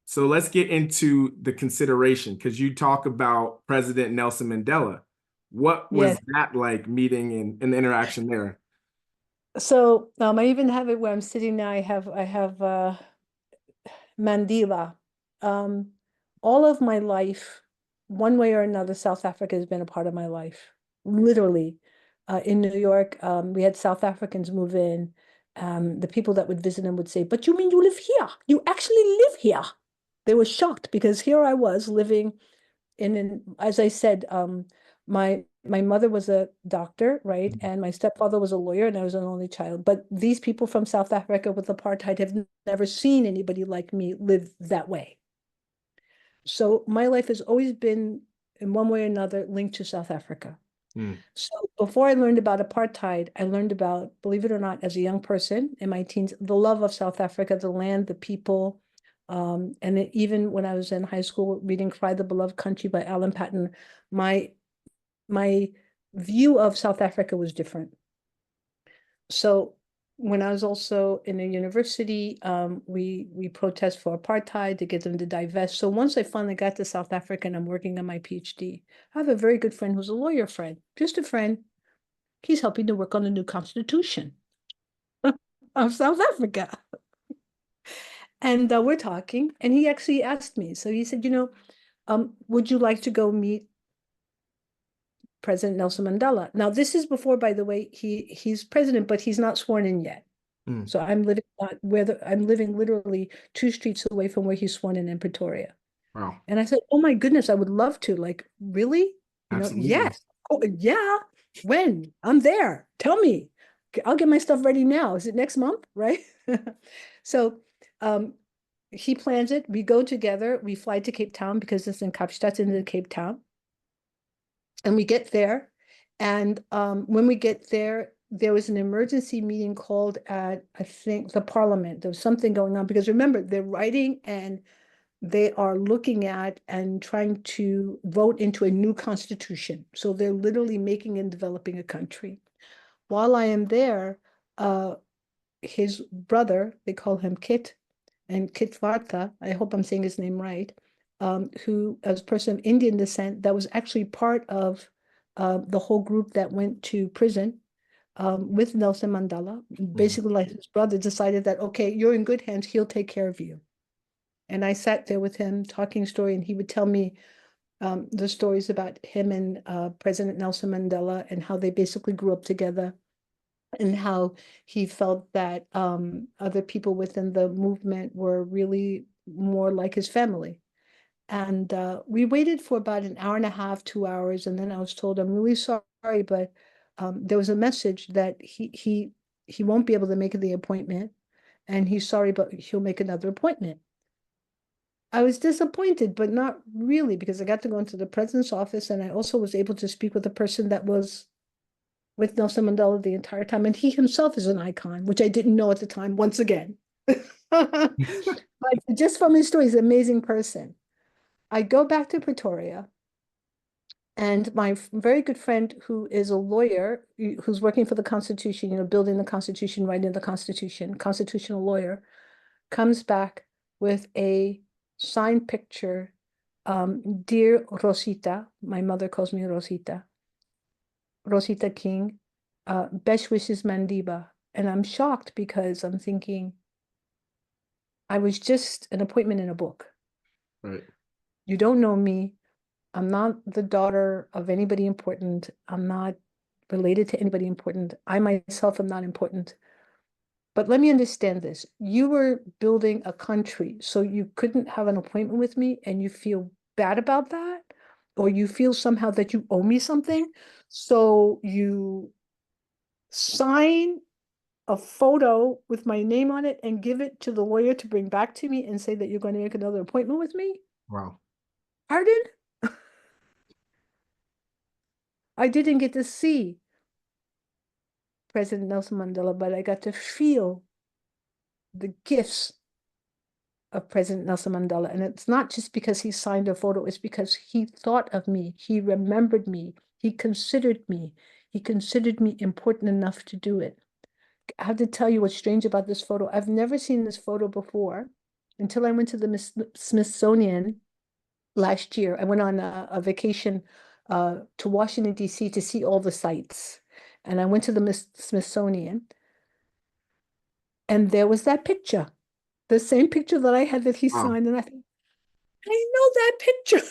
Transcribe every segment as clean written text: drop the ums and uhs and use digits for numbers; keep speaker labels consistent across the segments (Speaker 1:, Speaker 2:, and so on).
Speaker 1: So let's get into the consideration because you talk about President Nelson Mandela. What was
Speaker 2: Yes.
Speaker 1: that like meeting and the interaction there?
Speaker 2: So I even have it where I'm sitting now. I have Mandela. Um, all of my life, one way or another, South Africa has been a part of my life. Literally, in New York, we had South Africans move in. The people that would visit them would say, "But you mean you live here? You actually live here?" They were shocked because here I was living as I said, my mother was a doctor, right? And my stepfather was a lawyer, and I was an only child. But these people from South Africa with apartheid have never seen anybody like me live that way. So my life has always been, in one way or another, linked to South Africa.
Speaker 1: Mm,
Speaker 2: So before I learned about apartheid, I learned about, believe it or not, as a young person in my teens, the love of South Africa, the land, the people. Even when I was in high school reading Cry the Beloved Country by Alan Paton, my my view of South Africa was different. So when I was also in a university, we protest for apartheid to get them to divest. So once I finally got to South Africa and I'm working on my PhD, I have a very good friend who's a lawyer friend, just a friend. He's helping to work on the new constitution of South Africa. And we're talking, and he actually asked me. So he said, would you like to go meet President Nelson Mandela? Now, this is before, by the way, he's president, but he's not sworn in yet.
Speaker 1: mm.
Speaker 2: So I'm living literally 2 streets away from where he's sworn in Pretoria.
Speaker 1: Wow,
Speaker 2: And I said, "Oh my goodness, I would love to." Like, really?
Speaker 1: absolutely.
Speaker 2: Yes. Oh, yeah. When? I'm there. Tell me. I'll get my stuff ready now. Is it next month? Right? So um, he plans it. We go together. We fly to Cape Town because it's in Kapstadt in the Cape Town. And we get there. And when we get there, there was an emergency meeting called at, I think, the parliament. There was something going on because remember, they're writing and they are looking at and trying to vote into a new constitution. So they're literally making and developing a country. While I am there, uh, his brother, they call him Kit, and Kit Varta, I hope I'm saying his name right, who as a person of Indian descent, that was actually part of the whole group that went to prison with Nelson Mandela.
Speaker 1: Mm.
Speaker 2: Basically, like his brother decided that, okay, you're in good hands, he'll take care of you. And I sat there with him talking story, and he would tell me the stories about him and President Nelson Mandela and how they basically grew up together and how he felt that other people within the movement were really more like his family. And we waited for about an hour and a half, 2 hours, and then I was told, "I'm really sorry, but there was a message that he won't be able to make the appointment, and he's sorry, but he'll make another appointment." I was disappointed, but not really, because I got to go into the president's office, and I also was able to speak with a person that was with Nelson Mandela the entire time. And he himself is an icon, which I didn't know at the time, once again. But just from his story, he's an amazing person. I go back to Pretoria, and my very good friend, who is a lawyer, who's working for the Constitution, building the Constitution, writing the Constitution, constitutional lawyer, comes back with a signed picture. Dear Rosita, my mother calls me Rosita, Rosita King, best wishes, Mandiba. And I'm shocked because I'm thinking, I was just an appointment in a book.
Speaker 1: Right.
Speaker 2: You don't know me. I'm not the daughter of anybody important. I'm not related to anybody important. I myself am not important. But let me understand this. You were building a country, so you couldn't have an appointment with me and you feel bad about that? Or you feel somehow that you owe me something? So you sign a photo with my name on it and give it to the lawyer to bring back to me and say that you're going to make another appointment with me?
Speaker 1: Wow.
Speaker 2: Pardon? I didn't get to see President Nelson Mandela, but I got to feel the gifts of President Nelson Mandela. And it's not just because he signed a photo, it's because he thought of me, he remembered me, he considered me, he considered me important enough to do it. I have to tell you what's strange about this photo. I've never seen this photo before. until I went to the Smithsonian last year. I went on a vacation to Washington, D.C. to see all the sites. And I went to the Smithsonian, and there was that picture, the same picture that I had that he
Speaker 1: Wow.
Speaker 2: signed. And I thought, I know that picture.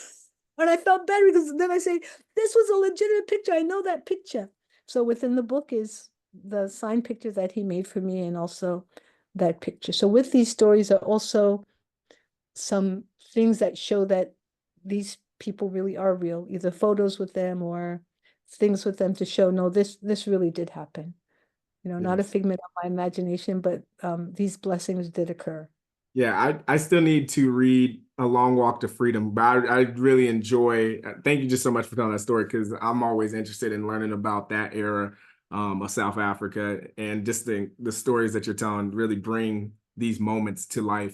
Speaker 2: And I felt bad because then I say, this was a legitimate picture. I know that picture. So within the book is the signed picture that he made for me and also that picture. So with these stories are also some things that show that these people really are real, either photos with them or things with them to show, no, this really did happen. Not a
Speaker 1: Yes.
Speaker 2: figment of my imagination, but these blessings did occur.
Speaker 1: Yeah, I still need to read A Long Walk to Freedom, but I really enjoy. Thank you just so much for telling that story because I'm always interested in learning about that era of South Africa, and just the stories that you're telling really bring these moments to life.